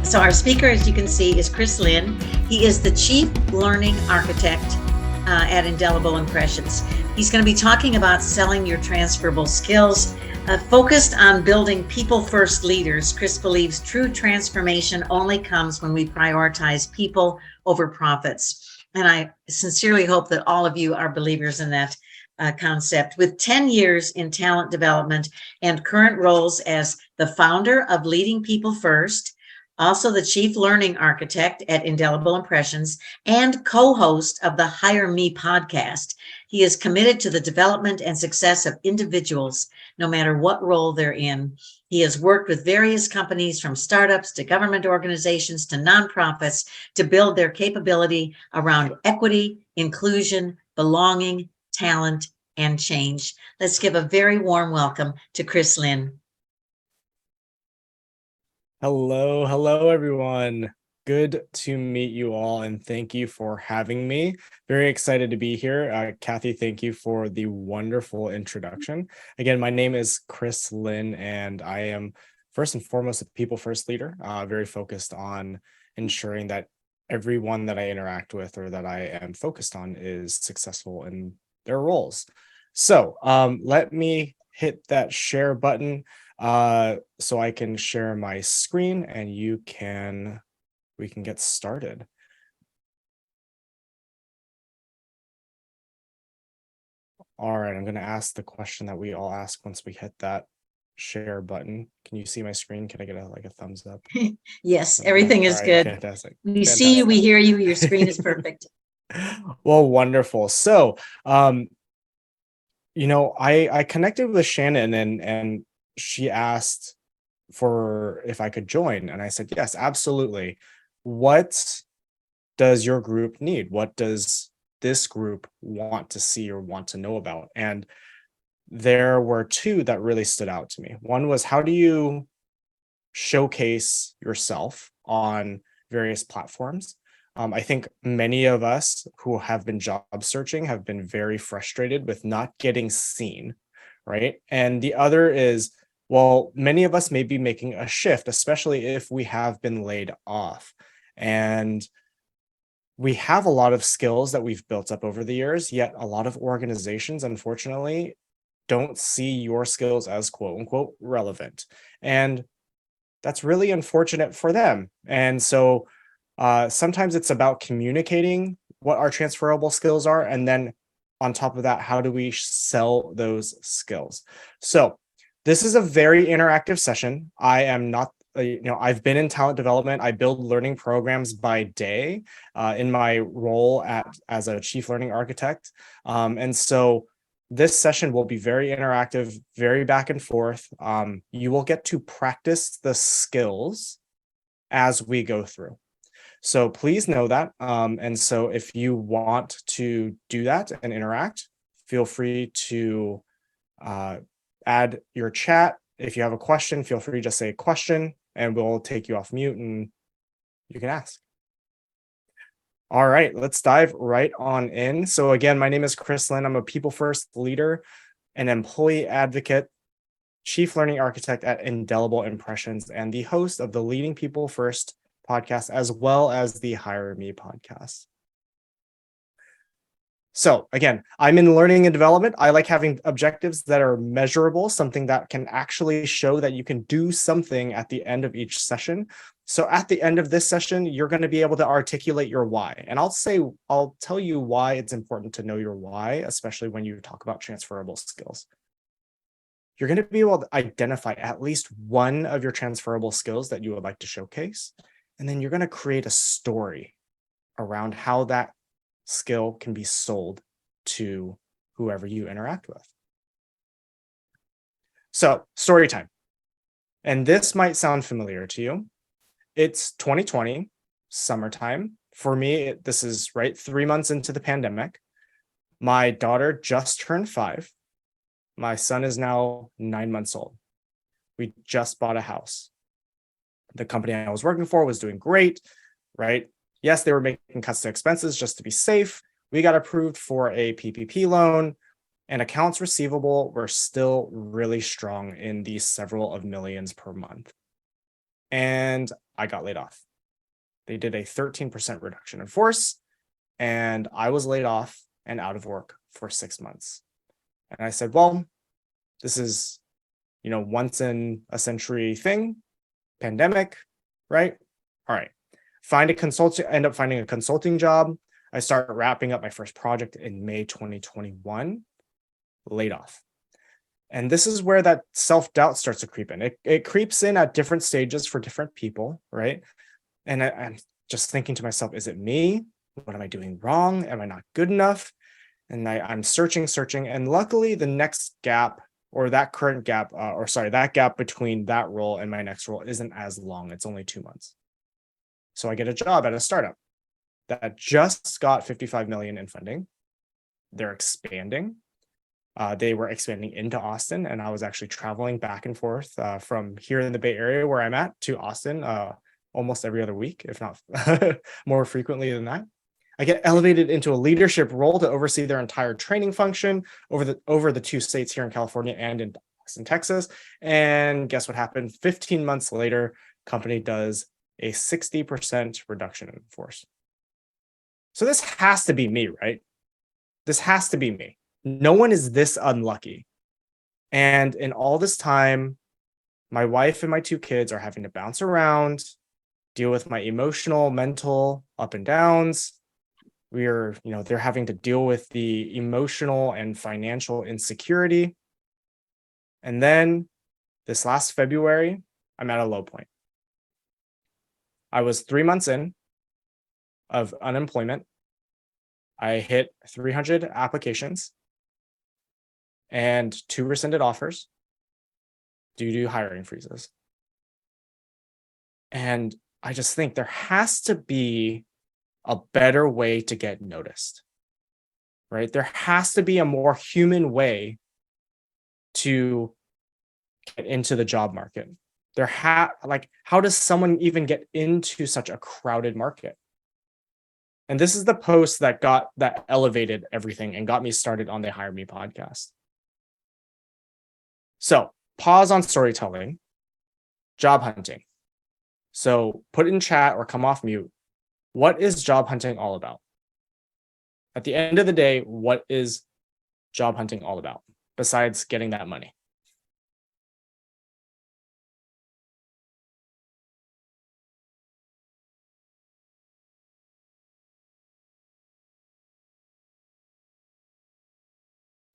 So our speaker, as you can see, is Chris Lynn. He is the Chief Learning Architect at Indelible Impressions. He's going to be talking about selling your transferable skills. Focused on building people-first leaders, Chris believes true transformation only comes when we prioritize people over profits. And I sincerely hope that all of you are believers in that concept. With 10 years in talent development and current roles as the founder of Leading People First, also the Chief Learning Architect at Indelible Impressions, and co-host of the Hire Me podcast, he is committed to the development and success of individuals, no matter what role they're in. He has worked with various companies, from startups to government organizations to nonprofits, to build their capability around equity, inclusion, belonging, talent, and change. Let's give a very warm welcome to Chris Lynn. Hello, everyone. Good to meet you all, and thank you for having me. Very excited to be here. Kathy, thank you for the wonderful introduction. Again, my name is Chris Lynn, and I am first and foremost a people first leader, very focused on ensuring that everyone that I interact with or that I am focused on is successful in their roles. So let me hit that share button so I can share my screen and we can get started. All right, I'm going to ask the question that we all ask once we hit that share button. Can you see my screen? Can I get a thumbs up? Yes, everything is good. Fantastic. We see you, we hear you, your screen is perfect. Well, wonderful. So, I connected with Shannon and she asked for if I could join, and I said, yes, absolutely. What does your group need? What does this group want to see or want to know about? And there were two that really stood out to me. One was, how do you showcase yourself on various platforms? I think many of us who have been job searching have been very frustrated with not getting seen, right? And the other is, well, many of us may be making a shift, especially if we have been laid off. And we have a lot of skills that we've built up over the years, yet a lot of organizations, unfortunately, don't see your skills as quote unquote relevant. And that's really unfortunate for them. And so sometimes it's about communicating what our transferable skills are. And then on top of that, how do we sell those skills? So this is a very interactive session. I am not, I've been in talent development. I build learning programs by day in my role as a chief learning architect. And so this session will be very interactive, very back and forth. You will get to practice the skills as we go through. So please know that. And so if you want to do that and interact, feel free to add your chat. If you have a question, feel free to just say a question and we'll take you off mute and you can ask. All right, let's dive right on in. So again, my name is Chris Lynn. I'm a people first leader, an employee advocate, chief learning architect at Indelible Impressions, and the host of the Leading People First podcast, as well as the Hire Me podcast. So again, I'm in learning and development. I like having objectives that are measurable, something that can actually show that you can do something at the end of each session. So at the end of this session, you're going to be able to articulate your why. And I'll tell you why it's important to know your why, especially when you talk about transferable skills. You're going to be able to identify at least one of your transferable skills that you would like to showcase. And then you're going to create a story around how that skill can be sold to whoever you interact with. So, story time. And this might sound familiar to you. It's 2020, summertime. For me, this is right 3 months into the pandemic. My daughter just turned 5. My son is now 9 months old. We just bought a house. The company I was working for was doing great, right? Yes, they were making cuts to expenses just to be safe. We got approved for a PPP loan, and accounts receivable were still really strong in the several of millions per month. and I got laid off. They did a 13% reduction in force, and I was laid off and out of work for 6 months. And I said, well, this is, once in a century thing, pandemic, right? All right. End up finding a consulting job. I start wrapping up my first project in May 2021, laid off. And this is where that self-doubt starts to creep in. It creeps in at different stages for different people, right? And I'm just thinking to myself, is it me? What am I doing wrong? Am I not good enough? And I'm searching. And luckily the next gap, or that current gap, that gap between that role and my next role isn't as long. It's only 2 months. So I get a job at a startup that just got 55 million in funding. They're expanding. They were expanding into Austin, and I was actually traveling back and forth from here in the Bay Area where I'm at to Austin almost every other week, if not more frequently than that. I get elevated into a leadership role to oversee their entire training function over the 2 states here in California and in Austin, Texas. And guess what happened? 15 months later, company does a 60% reduction in force. So this has to be me, right? This has to be me. No one is this unlucky. And in all this time, my wife and my 2 kids are having to bounce around, deal with my emotional, mental up and downs. They're having to deal with the emotional and financial insecurity. And then this last February, I'm at a low point. I was 3 months in of unemployment. I hit 300 applications and 2 rescinded offers due to hiring freezes. And I just think there has to be a better way to get noticed, right? There has to be a more human way to get into the job market. How does someone even get into such a crowded market? And this is the post that elevated everything and got me started on the Hire Me podcast. So pause on storytelling, job hunting. So put in chat or come off mute. What is job hunting all about? At the end of the day, what is job hunting all about besides getting that money?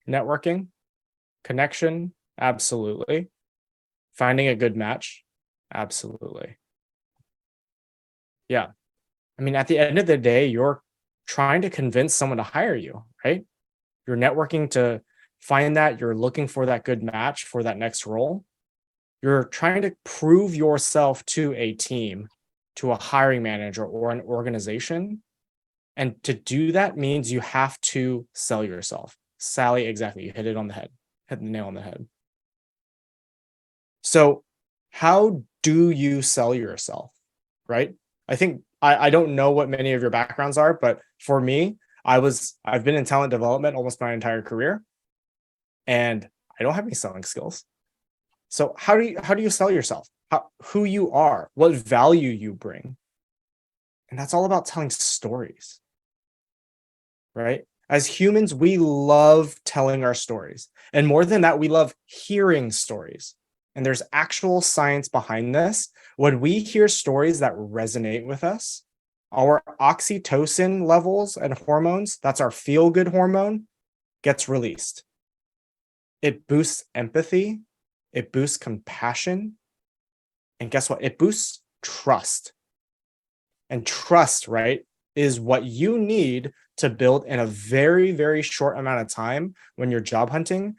Networking, connection, absolutely. Finding a good match, absolutely. Yeah. I mean, at the end of the day, you're trying to convince someone to hire you, right? You're networking to find that, you're looking for that good match for that next role. You're trying to prove yourself to a team, to a hiring manager or an organization. And to do that means you have to sell yourself. Sally, exactly. You hit it on the head, hit the nail on the head. So, how do you sell yourself? Right? I think I don't know what many of your backgrounds are, but for me, I've been in talent development almost my entire career, and I don't have any selling skills. So how do you sell yourself? Who you are, what value you bring. And that's all about telling stories. Right? As humans, we love telling our stories. And more than that, we love hearing stories. And there's actual science behind this. When we hear stories that resonate with us, our oxytocin levels and hormones, that's our feel-good hormone, gets released. It boosts empathy, it boosts compassion, and guess what? It boosts trust. And trust, right, is what you need to build in a very, very short amount of time when you're job hunting,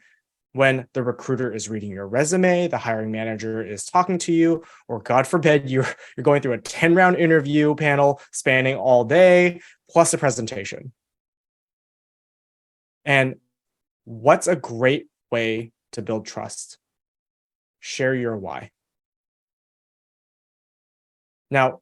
when the recruiter is reading your resume, the hiring manager is talking to you, or God forbid, you're going through a 10-round interview panel spanning all day, plus a presentation. And what's a great way to build trust? Share your why. Now,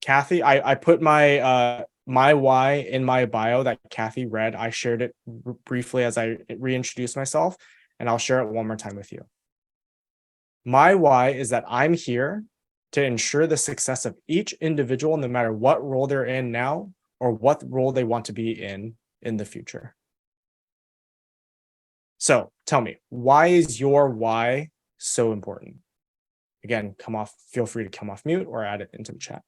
Kathy, I put my my why in my bio that Kathy read. I shared it briefly as I reintroduced myself, and I'll share it one more time with you. My why is that I'm here to ensure the success of each individual, no matter what role they're in now or what role they want to be in the future. So tell me, why is your why so important? Again, feel free to come off mute or add it into the chat.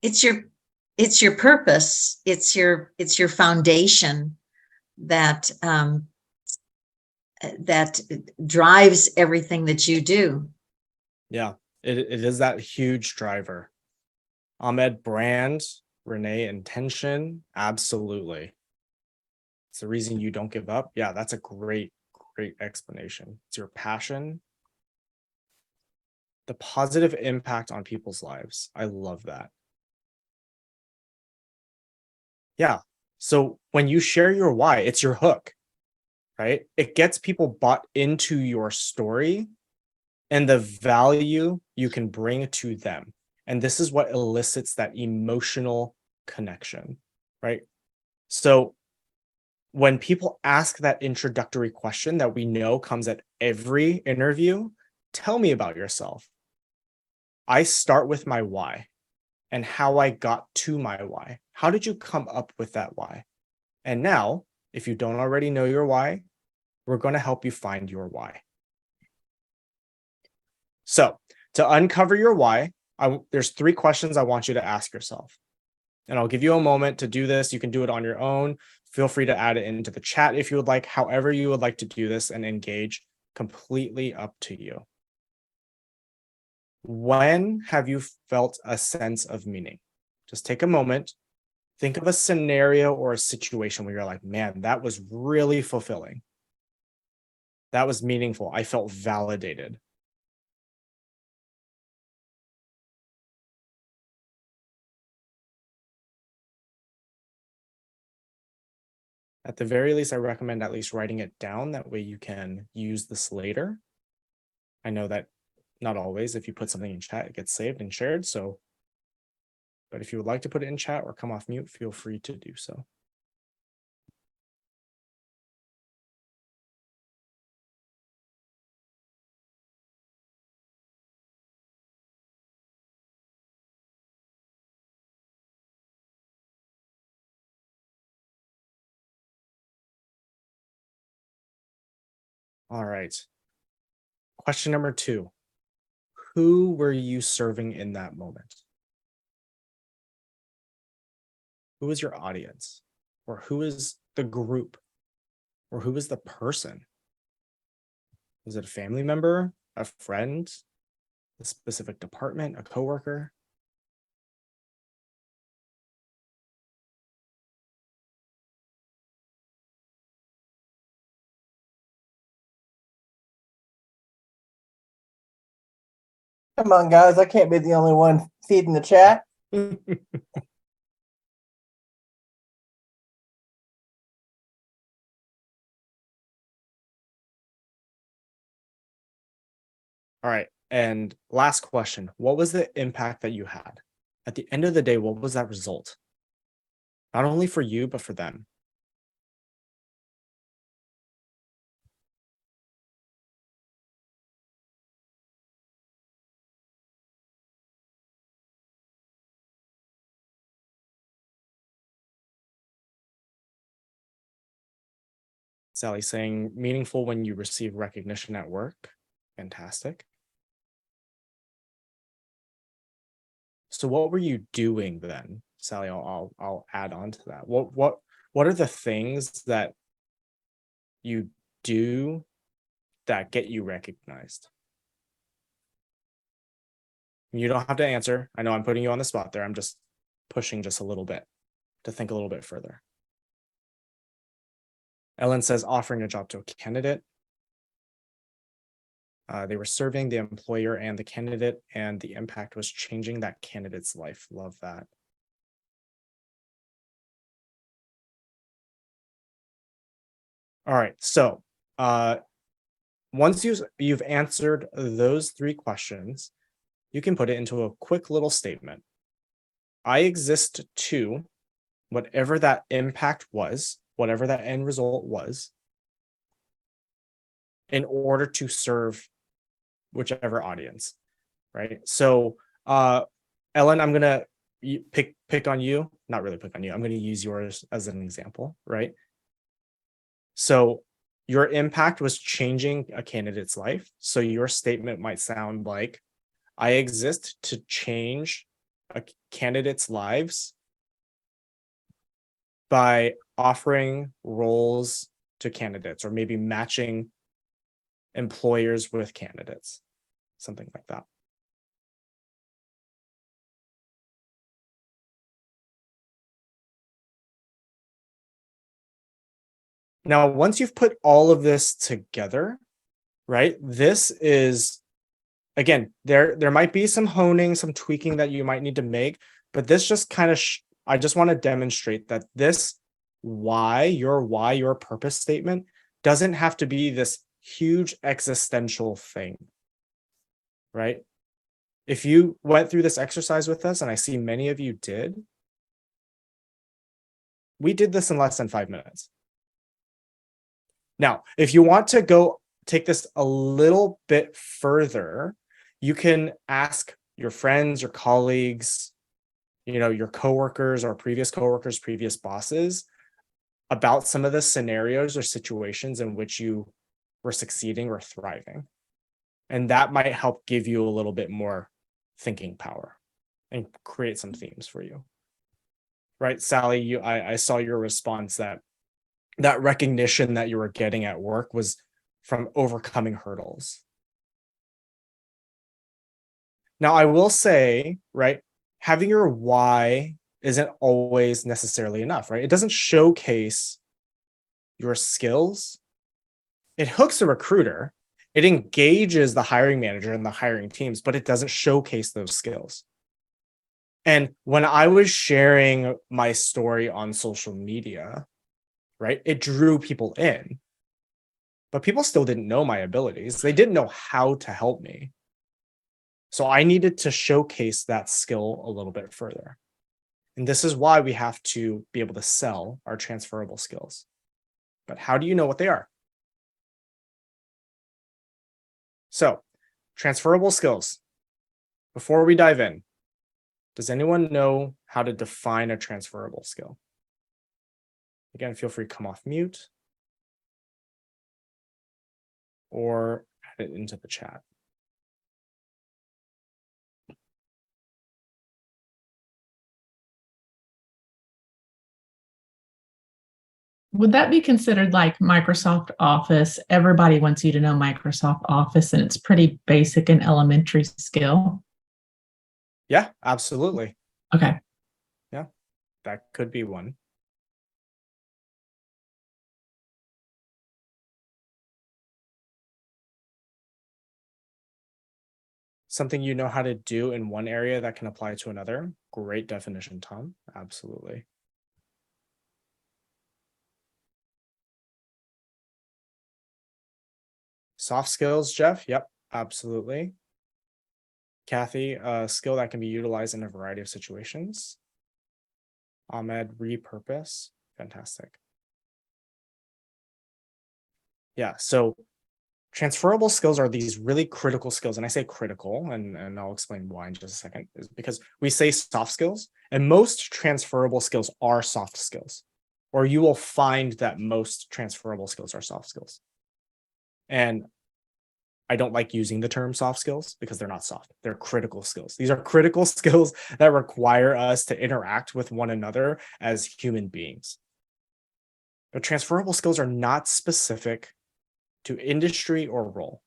It's your purpose. It's your foundation that that drives everything that you do. Yeah, it is that huge driver. Ahmed, brand, Renee, intention, absolutely. It's the reason you don't give up. Yeah, that's a great explanation. It's your passion, the positive impact on people's lives. I love that. Yeah. So when you share your why, it's your hook, right? It gets people bought into your story and the value you can bring to them. And this is what elicits that emotional connection, right? So when people ask that introductory question that we know comes at every interview, tell me about yourself. I start with my why and how I got to my why. How did you come up with that why? And now, if you don't already know your why, we're going to help you find your why. So, to uncover your why, there's 3 questions I want you to ask yourself. And I'll give you a moment to do this. You can do it on your own. Feel free to add it into the chat if you would like, however you would like to do this and engage, completely up to you. When have you felt a sense of meaning? Just take a moment. Think of a scenario or a situation where you're like, man, that was really fulfilling. That was meaningful. I felt validated. At the very least, I recommend at least writing it down. That way you can use this later. I know that not always, if you put something in chat, it gets saved and shared. So, but if you would like to put it in chat or come off mute, feel free to do so. All right. Question number 2. Who were you serving in that moment? Who is your audience? Or who is the group? Or who is the person? Is it a family member, a friend, a specific department, a coworker? Come on, guys. I can't be the only one feeding the chat. All right. And last question. What was the impact that you had? At the end of the day, what was that result? Not only for you, but for them. Sally saying meaningful when you receive recognition at work. Fantastic. So what were you doing then? Sally, I'll add on to that. What are the things that you do that get you recognized? You don't have to answer. I know I'm putting you on the spot there. I'm just pushing just a little bit to think a little bit further. Ellen says offering a job to a candidate. They were serving the employer and the candidate, and the impact was changing that candidate's life. Love that. All right. So once you've answered those 3 questions, you can put it into a quick little statement. I exist to whatever that impact was, whatever that end result was. in order to serve whichever audience, right? So, Ellen, I'm gonna pick on you. Not really pick on you. I'm gonna use yours as an example, right? So your impact was changing a candidate's life. So your statement might sound like, I exist to change a candidate's lives by offering roles to candidates, or maybe matching employers with candidates, something like that. Now, once you've put all of this together, right, this is, again, there might be some honing, some tweaking that you might need to make, but this just kind of, I just want to demonstrate that this why, your purpose statement doesn't have to be this huge existential thing, right? If you went through this exercise with us, and I see many of you did, we did this in less than 5 minutes. Now, if you want to go take this a little bit further, you can ask your friends, your colleagues, your coworkers or previous coworkers, previous bosses about some of the scenarios or situations in which you were succeeding or thriving. And that might help give you a little bit more thinking power and create some themes for you. Right, Sally, I saw your response that recognition that you were getting at work was from overcoming hurdles. Now, I will say, right, having your why isn't always necessarily enough, right? It doesn't showcase your skills. It hooks a recruiter. It engages the hiring manager and the hiring teams, but it doesn't showcase those skills. And when I was sharing my story on social media, right, it drew people in, but people still didn't know my abilities. They didn't know how to help me. So I needed to showcase that skill a little bit further. And this is why we have to be able to sell our transferable skills. But how do you know what they are? So, transferable skills. Before we dive in, does anyone know how to define a transferable skill? Again, feel free to come off mute or add it into the chat. Would that be considered like Microsoft Office? Everybody wants you to know Microsoft Office, and it's pretty basic and elementary skill. Yeah, absolutely. Okay. Yeah, that could be one. Something you know how to do in one area that can apply to another. Great definition, Tom. Absolutely. Soft skills, Jeff. Yep, absolutely. Kathy, a skill that can be utilized in a variety of situations. Ahmed, repurpose. Fantastic. Yeah, so transferable skills are these really critical skills. And I say critical, and I'll explain why in just a second, is because we say soft skills, and most transferable skills are soft skills, or you will find that most transferable skills are soft skills. And I don't like using the term soft skills because they're not soft. They're critical skills. These are critical skills that require us to interact with one another as human beings. But transferable skills are not specific to industry or role.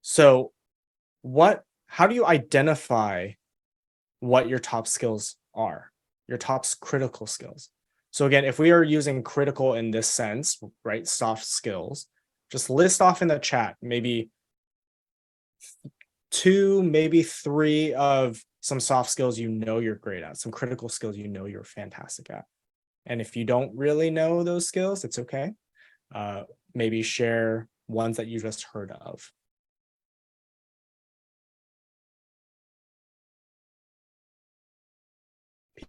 So how do you identify what your top skills are, your top critical skills? So again, if we are using critical in this sense, right, soft skills, just list off in the chat, maybe 2, maybe 3 of some soft skills you're great at, some critical skills you're fantastic at. And if you don't really know those skills, it's okay. Maybe share ones that you just heard of.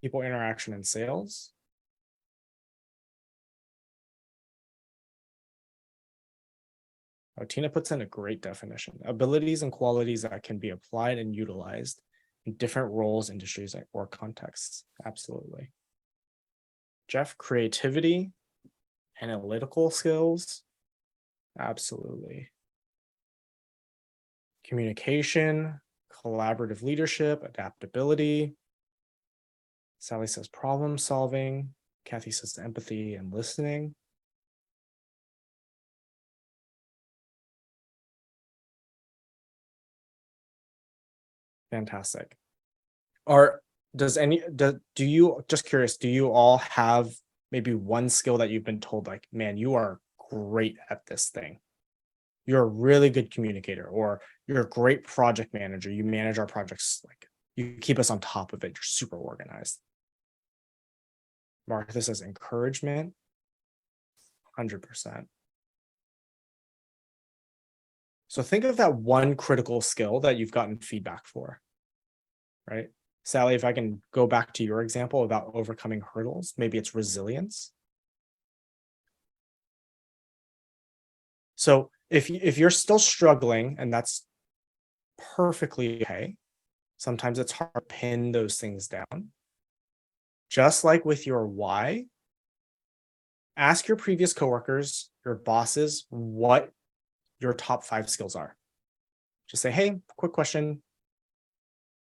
people interaction and sales. Oh, Tina puts in a great definition. Abilities and qualities that can be applied and utilized in different roles, industries, or contexts. Absolutely. Jeff, creativity, analytical skills. Absolutely. Communication, collaborative leadership, adaptability. Sally says problem solving. Kathy says empathy and listening. Fantastic. Do you, just curious, do you all have maybe one skill that you've been told, like, man, you are great at this thing? You're a really good communicator, or you're a great project manager. You manage our projects, like, you keep us on top of it. You're super organized. Martha says encouragement, 100%. So think of that one critical skill that you've gotten feedback for, right? Sally, if I can go back to your example about overcoming hurdles, maybe it's resilience. So if you're still struggling, and that's perfectly okay, sometimes it's hard to pin those things down. Just like with your why, ask your previous coworkers, your bosses, what your top 5 skills are. Just say, hey, quick question.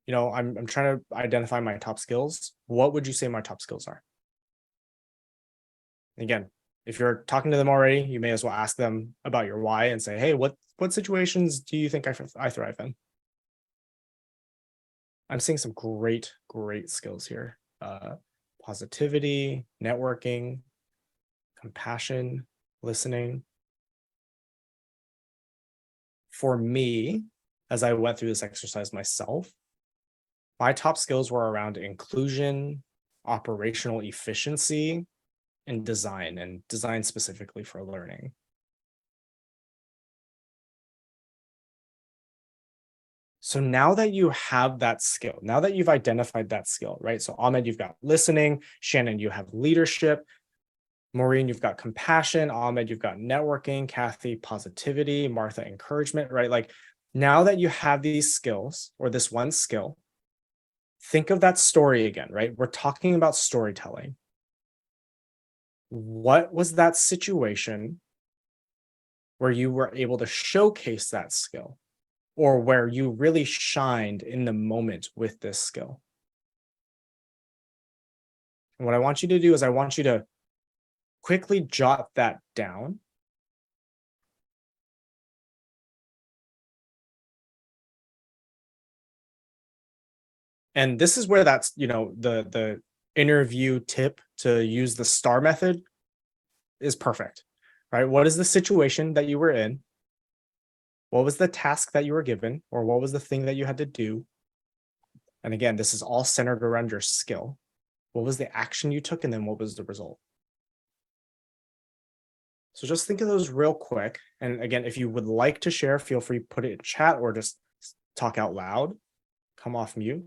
You know, I'm trying to identify my top skills. What would you say my top skills are? Again, if you're talking to them already, you may as well ask them about your why and say, hey, what situations do you think I thrive in? I'm seeing some great skills here. Positivity, networking, compassion, listening. For me, as I went through this exercise myself, my top skills were around inclusion, operational efficiency, and design specifically for learning. So now that you have that skill, now that you've identified that skill, right? So Ahmed, you've got listening. Shannon, you have leadership. Maureen, you've got compassion. Ahmed, you've got networking. Kathy, positivity. Martha, encouragement, right? Like, now that you have these skills, or this one skill, think of that story again, right? We're talking about storytelling. What was that situation where you were able to showcase that skill, or where you really shined in the moment with this skill? And what I want you to do is I want you to quickly jot that down. And this is where that's, you know, the interview tip to use the STAR method is perfect, right? What is the situation that you were in? What was the task that you were given, or what was the thing that you had to do? And again, this is all centered around your skill. What was the action you took, and then what was the result? So just think of those real quick. And again, if you would like to share, feel free to put it in chat or just talk out loud. Come off mute.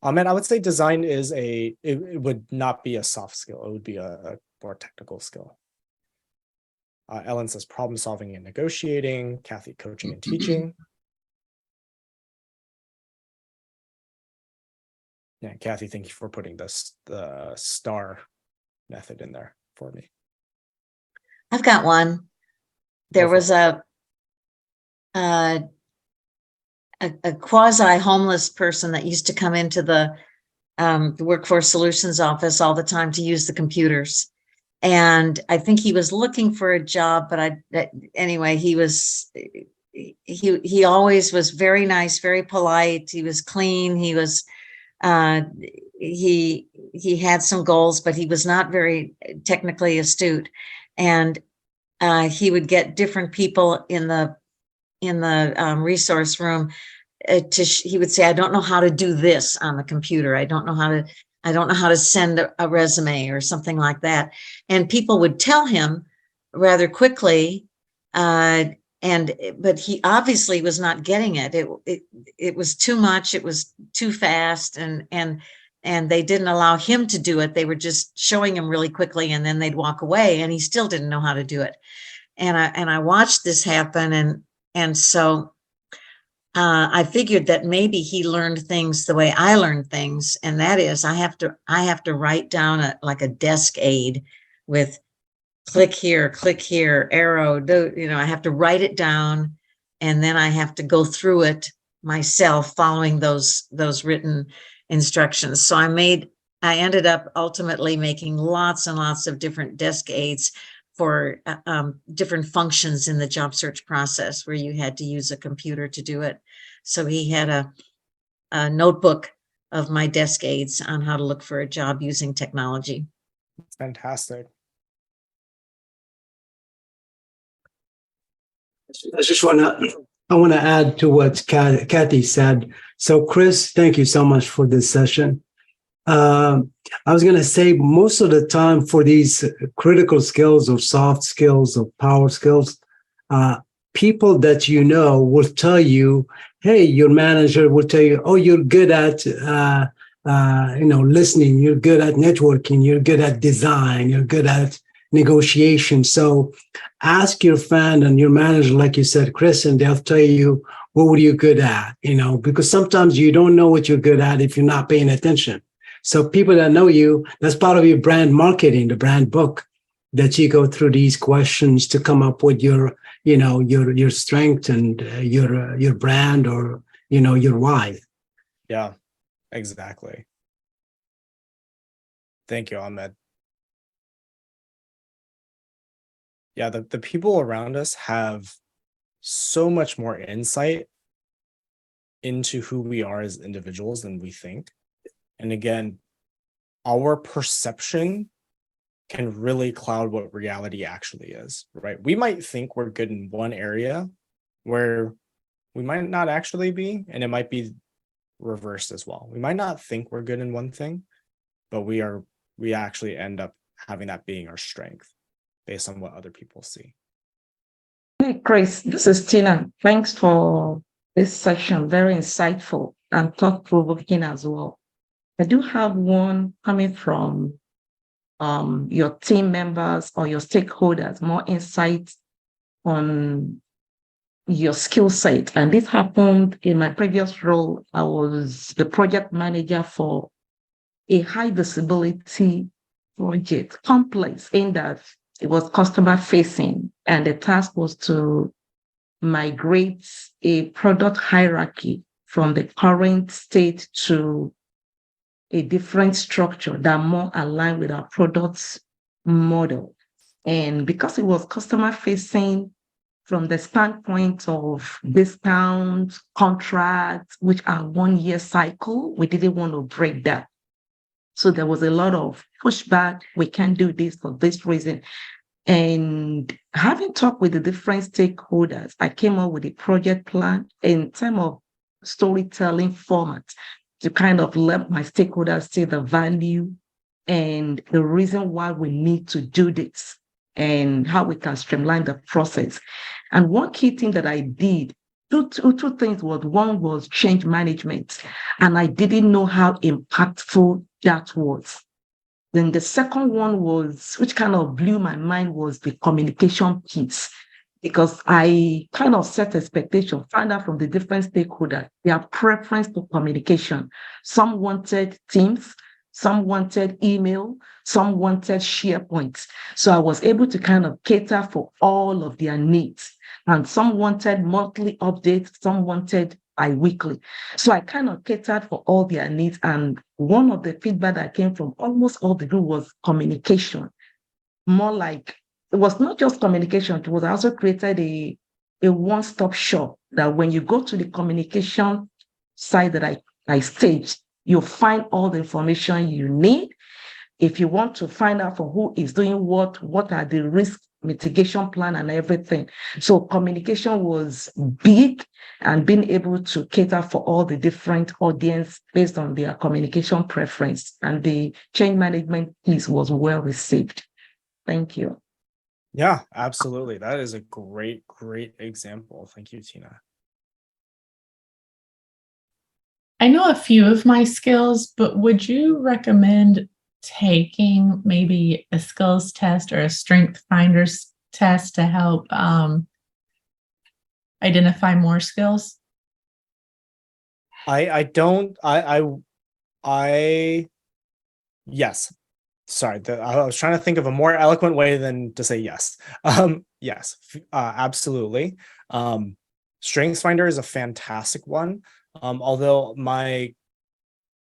Ahmed, I would say design is it would not be a soft skill. It would be a more technical skill. Ellen says problem solving and negotiating. Kathy, coaching and teaching. Yeah, Kathy, thank you for putting the STAR method in there for me. I've got one. There was a quasi homeless person that used to come into the Workforce Solutions office all the time to use the computers. And I think he was looking for a job, but anyway, he always was very nice, very polite. He was clean. He was, he had some goals, but he was not very technically astute. And he would get different people in the resource room he would say, I don't know how to do this on the computer. I don't know how to send a resume or something like that. And people would tell him rather quickly, but he obviously was not getting it. It was too much. It was too fast, and they didn't allow him to do it. They were just showing him really quickly, and then they'd walk away, and he still didn't know how to do it. And I watched this happen, and so I figured that maybe he learned things the way I learned things, and that is I have to write down like a desk aid with click here, arrow, I have to write it down, and then I have to go through it myself following those written instructions. So I ended up ultimately making lots and lots of different desk aids for different functions in the job search process where you had to use a computer to do it. So he had a notebook of my desk aids on how to look for a job using technology. It's fantastic. I want to add to what Kathy said. So Chris, thank you so much for this session. I was going to say most of the time for these critical skills or soft skills or power skills, people that you know will tell you, hey, your manager will tell you, oh, you're good at, listening, you're good at networking, you're good at design, you're good at negotiation. So ask your friend and your manager, like you said, Chris, and they'll tell you, what were you good at? Because sometimes you don't know what you're good at if you're not paying attention. So people that know you, that's part of your brand marketing, the brand book, that you go through these questions to come up with your strength and your brand or, your why. Yeah, exactly. Thank you, Ahmed. Yeah, the people around us have so much more insight into who we are as individuals than we think. And again, our perception can really cloud what reality actually is, right? We might think we're good in one area where we might not actually be, and it might be reversed as well. We might not think we're good in one thing, but we actually end up having that being our strength based on what other people see. Hey, Chris, this is Tina. Thanks for this session. Very insightful and thought-provoking as well. I do have one coming from your team members or your stakeholders, more insights on your skill set. And this happened in my previous role. I was the project manager for a high visibility project, complex in that it was customer facing. And the task was to migrate a product hierarchy from the current state to a different structure that more aligned with our product's model. And because it was customer facing from the standpoint of discount contracts, which are 1 year cycle, we didn't want to break that. So there was a lot of pushback. We can't do this for this reason. And having talked with the different stakeholders, I came up with a project plan in terms of storytelling format to kind of let my stakeholders see the value and the reason why we need to do this and how we can streamline the process. And one key thing that I did, two things was, one was change management, and I didn't know how impactful that was. Then the second one was, which kind of blew my mind, was the communication piece, because I kind of set expectation, found out from the different stakeholders, their preference to communication. Some wanted Teams, some wanted email, some wanted SharePoint. So I was able to kind of cater for all of their needs. And some wanted monthly updates, some wanted bi-weekly. So I kind of catered for all their needs. And one of the feedback that came from almost all the group was communication. More like, it was not just communication, it was also created a one-stop shop that when you go to the communication side that I staged, you'll find all the information you need. If you want to find out from who is doing what are the risk mitigation plan and everything. So communication was big, and being able to cater for all the different audience based on their communication preference, and the change management piece was well received. Thank you. Yeah, absolutely. That is a great, great example. Thank you, Tina. I know a few of my skills, but would you recommend taking maybe a skills test or a strength finders test to help identify more skills? I don't I yes. Sorry, I was trying to think of a more eloquent way than to say yes. Yes, absolutely. Strengths Finder is a fantastic one. Although I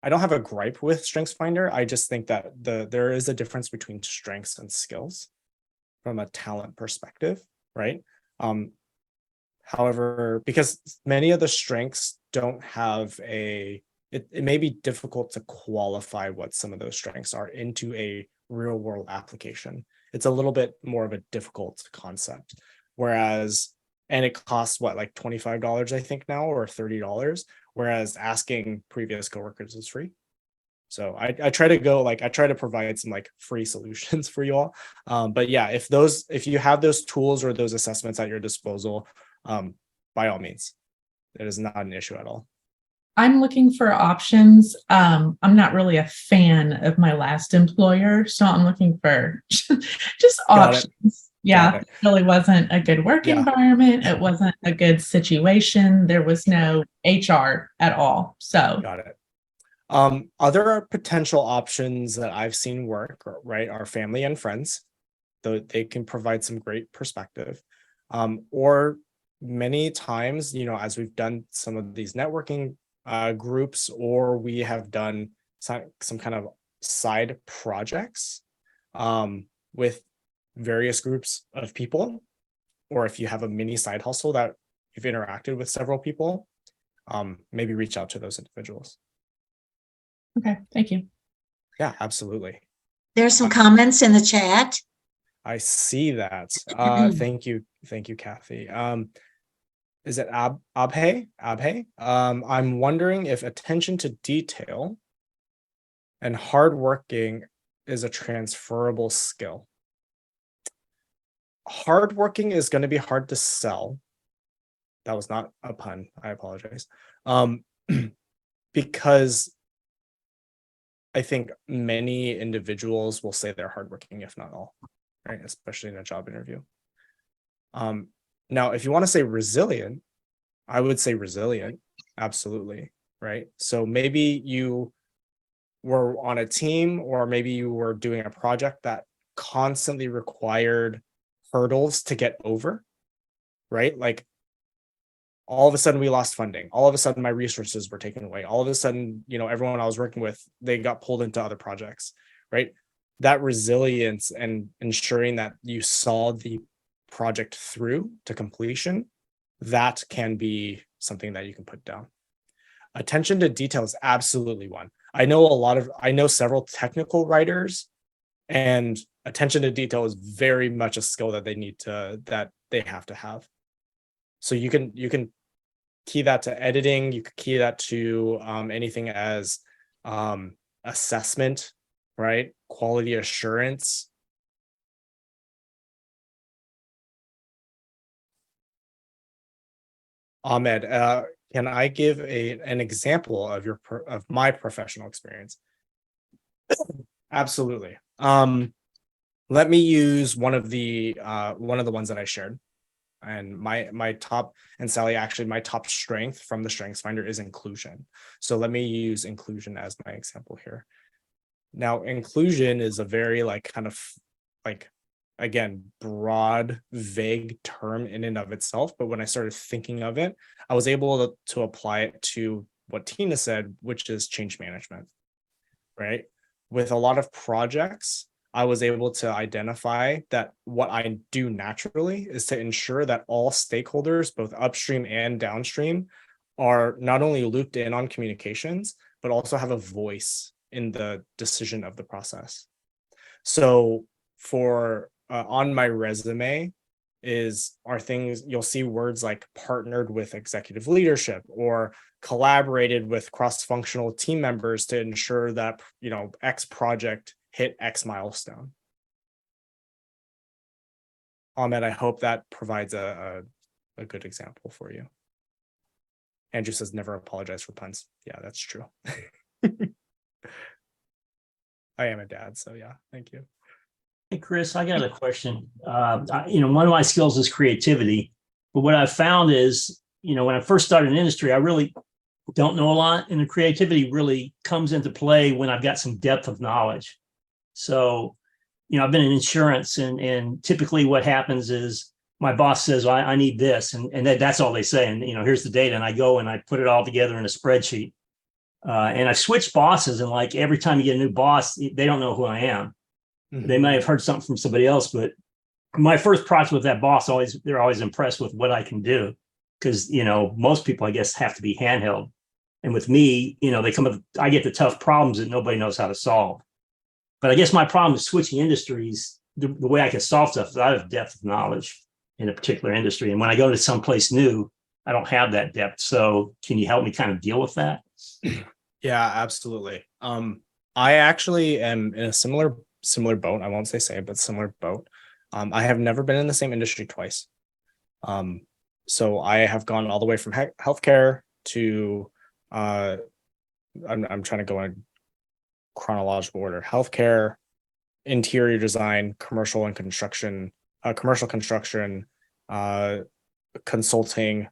don't have a gripe with Strengths Finder. I just think that there is a difference between strengths and skills from a talent perspective, right? Um, However, because many of the strengths don't have it may be difficult to qualify what some of those strengths are into a real world application. It's a little bit more of a difficult concept. Whereas, and it costs what, like $25, I think now, or $30, whereas asking previous coworkers is free. So I try to go like I try to provide some like free solutions for you all. But yeah, if you have those tools or those assessments at your disposal, by all means, it is not an issue at all. I'm looking for options. I'm not really a fan of my last employer, so I'm looking for just Got it. options. Yeah, Got it. it really wasn't a good work Yeah. environment. It wasn't a good situation. There was no HR at all. So, Got it. Other potential options that I've seen work, right, are family and friends, though they can provide some great perspective. Or many times, as we've done some of these networking groups, or we have done some kind of side projects with various groups of people, or if you have a mini side hustle that you've interacted with several people, maybe reach out to those individuals. okay, thank you. Yeah, absolutely. There's some comments in the chat. I see that. Thank you. Thank you, Kathy. Is it Abhe? Abhe? I'm wondering if attention to detail and hardworking is a transferable skill. Hardworking is going to be hard to sell. That was not a pun. I apologize. Because I think many individuals will say they're hardworking, if not all, right? Especially in a job interview. Now, if you want to say resilient, I would say resilient, absolutely, right? So maybe you were on a team, or maybe you were doing a project that constantly required hurdles to get over, right? Like all of a sudden we lost funding. All of a sudden my resources were taken away. All of a sudden, everyone I was working with, they got pulled into other projects, right? That resilience and ensuring that you saw the project through to completion, that can be something that you can put down. Attention to detail is absolutely one. I know several technical writers, and attention to detail is very much a skill that they have to have. So you can key that to editing. You could key that to anything as assessment, right? Quality assurance. Ahmed, can I give an example of my professional experience? Absolutely. Let me use one of the ones that I shared. And my top, and Sally, actually my top strength from the Strengths Finder is inclusion. So let me use inclusion as my example here. Now, inclusion is a very again, broad, vague term in and of itself. But when I started thinking of it, I was able to apply it to what Tina said, which is change management, right? With a lot of projects, I was able to identify that what I do naturally is to ensure that all stakeholders, both upstream and downstream, are not only looped in on communications, but also have a voice in the decision of the process. So for on my resume are things you'll see words like partnered with executive leadership or collaborated with cross-functional team members to ensure that X project hit X milestone. Ahmed, I hope that provides a good example for you. Andrew says never apologize for puns. Yeah, that's true. I am a dad, so yeah, thank you. Hey, Chris, I got a question. One of my skills is creativity, but what I've found is, when I first started in industry, I really don't know a lot, and the creativity really comes into play when I've got some depth of knowledge. So, I've been in insurance, and typically what happens is my boss says, well, I need this, and that's all they say. And, here's the data, and I go and I put it all together in a spreadsheet. And I've switched bosses, and like every time you get a new boss, they don't know who I am. They may have heard something from somebody else, but my first project with that boss, they're always impressed with what I can do. Because, most people, I guess, have to be handheld. And with me, I get the tough problems that nobody knows how to solve. But I guess my problem is switching industries. The way I can solve stuff is I have depth of knowledge in a particular industry. And when I go to someplace new, I don't have that depth. So can you help me kind of deal with that? Yeah, absolutely. I actually am in a similar boat. I won't say same, but similar boat. I have never been in the same industry twice. So I have gone all the way from healthcare to I'm trying to go in chronological order: healthcare, interior design, commercial construction, consulting,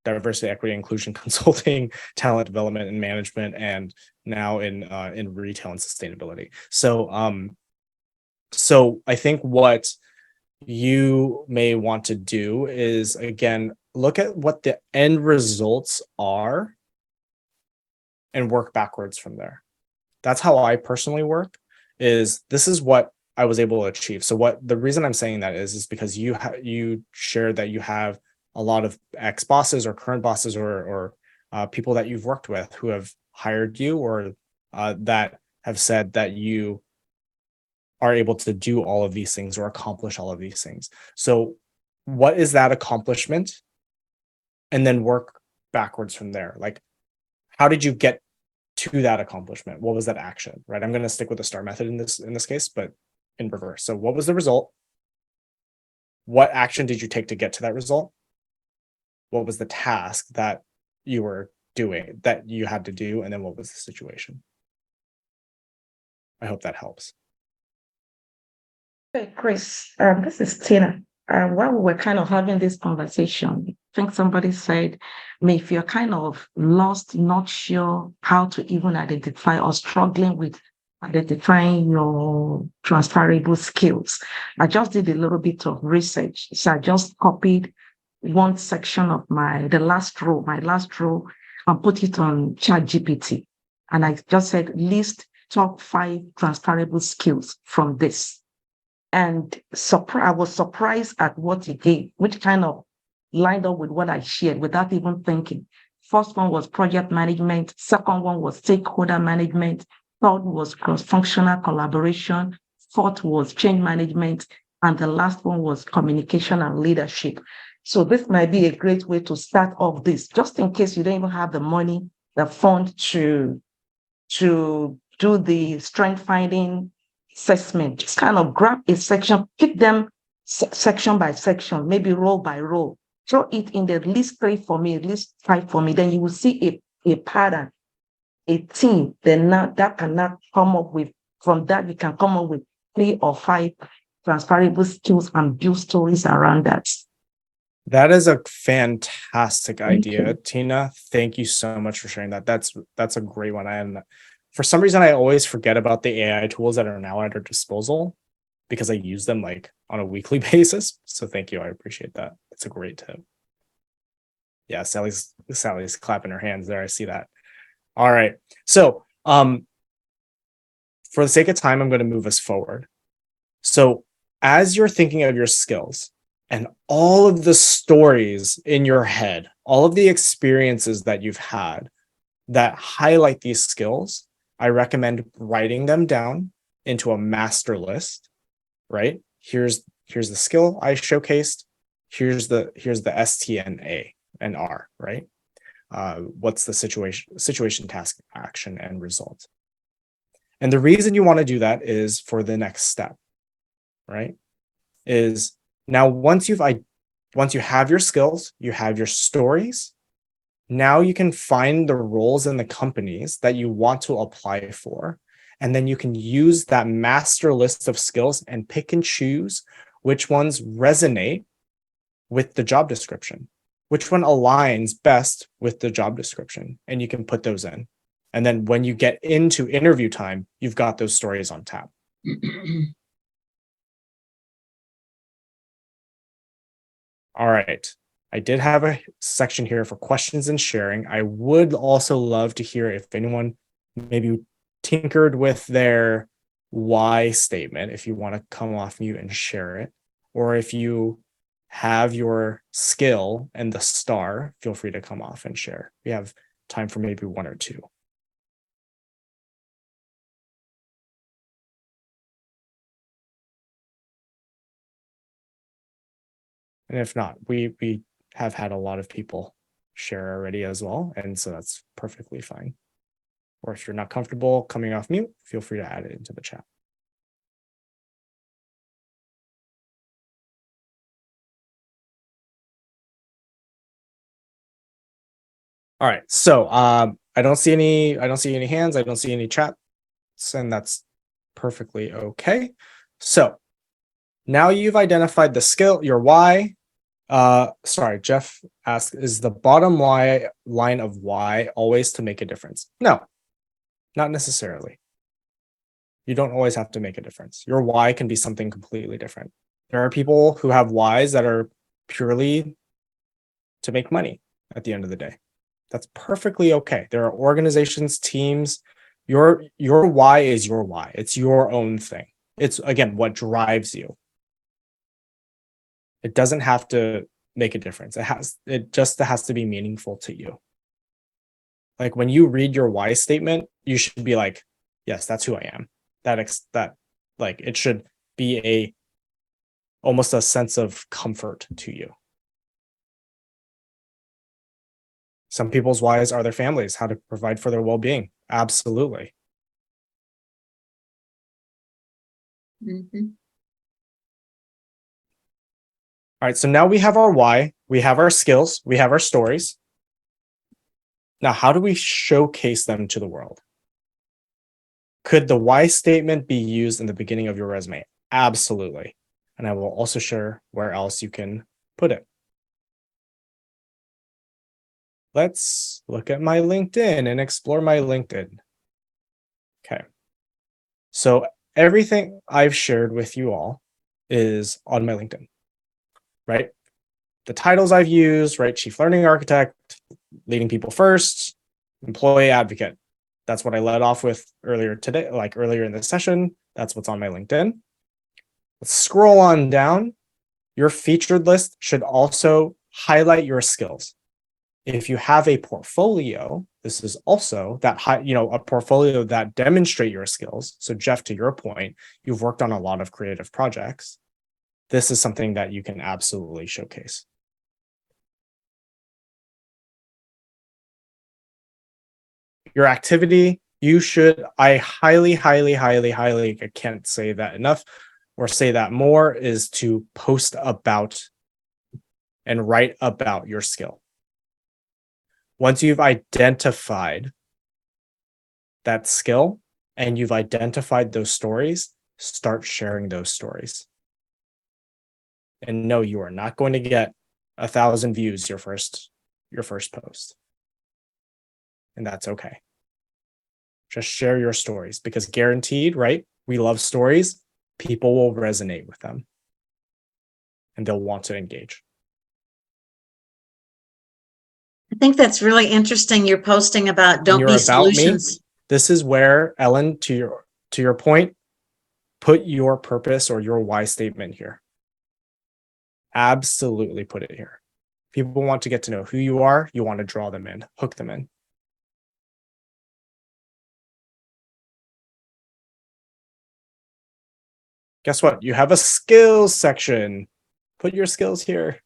diversity, equity, inclusion consulting, talent development and management, and now in retail and sustainability. So I think what you may want to do is, again, look at what the end results are and work backwards from there. That's how I personally work. This is what I was able to achieve. So the reason I'm saying that is because you shared that you have a lot of ex-bosses or current bosses or people that you've worked with who have hired you or that have said that you are able to do all of these things or accomplish all of these things. So what is that accomplishment? And then work backwards from there. Like, how did you get to that accomplishment? What was that action, right? I'm going to stick with the STAR method in this case, but in reverse. So what was the result? What action did you take to get to that result? What was the task that you were doing, that you had to do? And then what was the situation? I hope that helps. Hey, Chris, this is Tina. While we were kind of having this conversation, I think somebody said, if you're kind of lost, not sure how to even identify or struggling with identifying your transferable skills, I just did a little bit of research. So I just copied one section of my last row, and put it on ChatGPT. And I just said, list top 5 transferable skills from this. And I was surprised at what he gave, which kind of lined up with what I shared without even thinking. First one was project management. Second one was stakeholder management. Third was cross-functional collaboration. Fourth was change management. And the last one was communication and leadership. So this might be a great way to start off this, just in case you don't even have the money, the fund to do the strength finding assessment. Just kind of grab a section, pick them section by section, maybe row by row. Throw it in the list 3 for me, list 5 for me. Then you will see a pattern, a theme. Then now that cannot come up with, from that you can come up with 3 or 5 transferable skills and build stories around that. That is a fantastic idea, you. Tina. Thank you so much for sharing that. That's a great one. And for some reason, I always forget about the AI tools that are now at our disposal because I use them like on a weekly basis. So thank you. I appreciate that. It's a great tip. Yeah, Sally's clapping her hands there. I see that. All right. So for the sake of time, I'm going to move us forward. So as you're thinking of your skills and all of the stories in your head, all of the experiences that you've had that highlight these skills, I recommend writing them down into a master list, right? Here's the skill I showcased. Here's the STNA and R, right? What's the situation, task, action, and result? And the reason you want to do that is for the next step, right? Is Now, once you have your skills, you have your stories, now you can find the roles in the companies that you want to apply for. And then you can use that master list of skills and pick and choose which ones resonate with the job description, which one aligns best with the job description. And you can put those in. And then when you get into interview time, you've got those stories on tap. All right. I did have a section here for questions and sharing. I would also love to hear if anyone maybe tinkered with their why statement, if you want to come off mute and share it, or if you have your skill and the star, feel free to come off and share. We have time for maybe one or two. And if not, we have had a lot of people share already as well. And so that's perfectly fine. Or if you're not comfortable coming off mute, feel free to add it into the chat. All right. So I don't see any hands, I don't see any chats, and that's perfectly okay. So now you've identified the skill, your why. Sorry, Jeff asked, is the bottom line of why always to make a difference? No, not necessarily. You don't always have to make a difference. Your why can be something completely different. There are people who have whys that are purely to make money at the end of the day. That's perfectly okay. There are organizations, teams. Your why is your why. It's your own thing. It's, again, what drives you. It doesn't have to make a difference. It just has to be meaningful to you. Like when you read your why statement, you should be like, yes, that's who I am. That like it should be almost a sense of comfort to you. Some people's whys are their families, how to provide for their well-being. Absolutely. Mm-hmm. All right, so now we have our why, we have our skills, we have our stories. Now, how do we showcase them to the world? Could the why statement be used in the beginning of your resume? Absolutely. And I will also share where else you can put it. Let's look at my LinkedIn and explore my LinkedIn. Okay. So everything I've shared with you all is on my LinkedIn, right? The titles I've used, right? Chief Learning Architect, Leading People First, Employee Advocate. That's what I led off with earlier today, like earlier in the session. That's what's on my LinkedIn. Let's scroll on down. Your featured list should also highlight your skills. If you have a portfolio, this is also that a portfolio that demonstrate your skills. So Jeff, to your point, you've worked on a lot of creative projects. This is something that you can absolutely showcase. Your activity, I highly, I can't say that enough or say that more, is to post about and write about your skill. Once you've identified that skill and you've identified those stories, start sharing those stories. And no, you are not going to get 1,000 views your first post. And that's okay. Just share your stories, because guaranteed, right? We love stories. People will resonate with them and they'll want to engage. I think that's really interesting. You're posting about don't be solutions. This is where, Ellen, to your point, put your purpose or your why statement here. Absolutely put it here. People want to get to know who you are. You want to draw them in, hook them in. Guess what? You have a skills section. Put your skills here.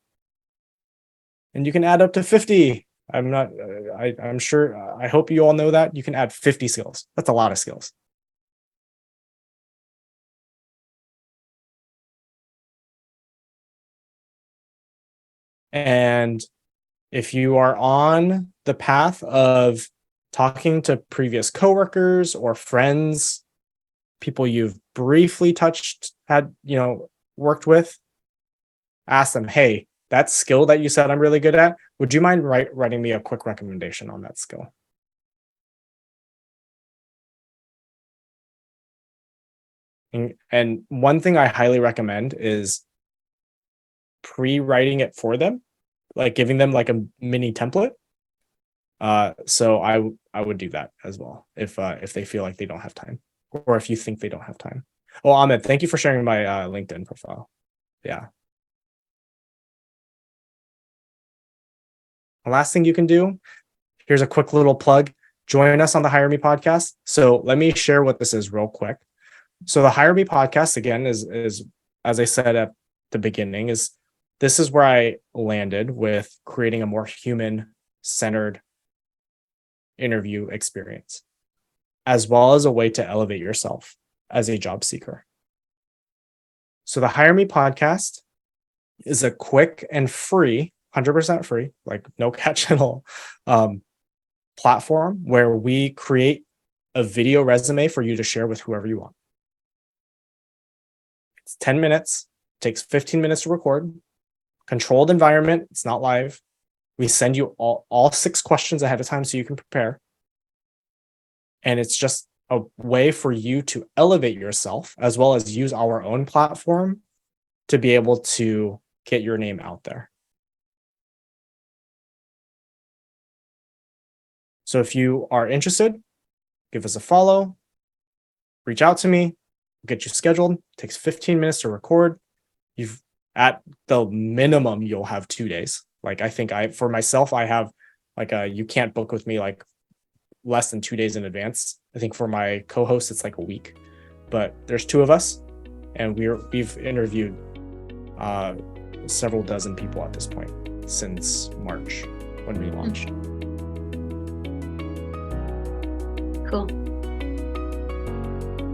And you can add up to 50. I'm sure, I hope you all know that you can add 50 skills. That's a lot of skills. And if you are on the path of talking to previous coworkers or friends, people you've briefly worked with, ask them, hey, that skill that you said I'm really good at, would you mind writing me a quick recommendation on that skill? And one thing I highly recommend is pre-writing it for them, like giving them like a mini template. So I would do that as well if they feel like they don't have time, or if you think they don't have time. Oh, Ahmed, thank you for sharing my LinkedIn profile. Yeah. The last thing you can do, here's a quick little plug. Join us on the Hire Me podcast. So let me share what this is real quick. So the Hire Me podcast, again, is as I said at the beginning, this is where I landed with creating a more human-centered interview experience, as well as a way to elevate yourself as a job seeker. So the Hire Me podcast is a quick and free, 100% free, like no catch at all, platform where we create a video resume for you to share with whoever you want. It's 10 minutes, takes 15 minutes to record, controlled environment, it's not live. We send you all 6 questions ahead of time so you can prepare. And it's just a way for you to elevate yourself as well as use our own platform to be able to get your name out there. So if you are interested, give us a follow, reach out to me, get you scheduled. It takes 15 minutes to record. At the minimum, you'll have 2 days. Like I think for myself, I have like you can't book with me like less than 2 days in advance. I think for my co-host, it's like a week, but there's 2 of us and we've interviewed several dozen people at this point since March when we launched. Cool.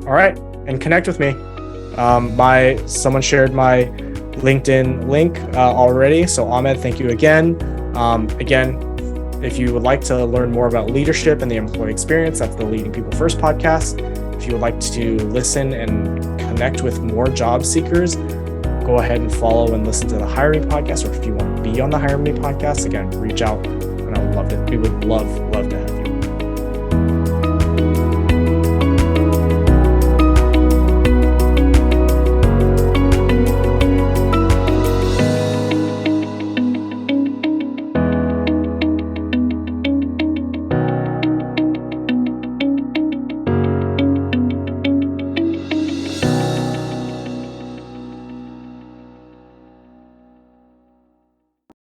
All right, and connect with me. Someone shared my LinkedIn link already. So Ahmed, thank you again. Again, if you would like to learn more about leadership and the employee experience, that's the Leading People First podcast. If you would like to listen and connect with more job seekers, go ahead and follow and listen to the Hire Me podcast. Or if you want to be on the Hire Me podcast, again, reach out and I would love it. We would love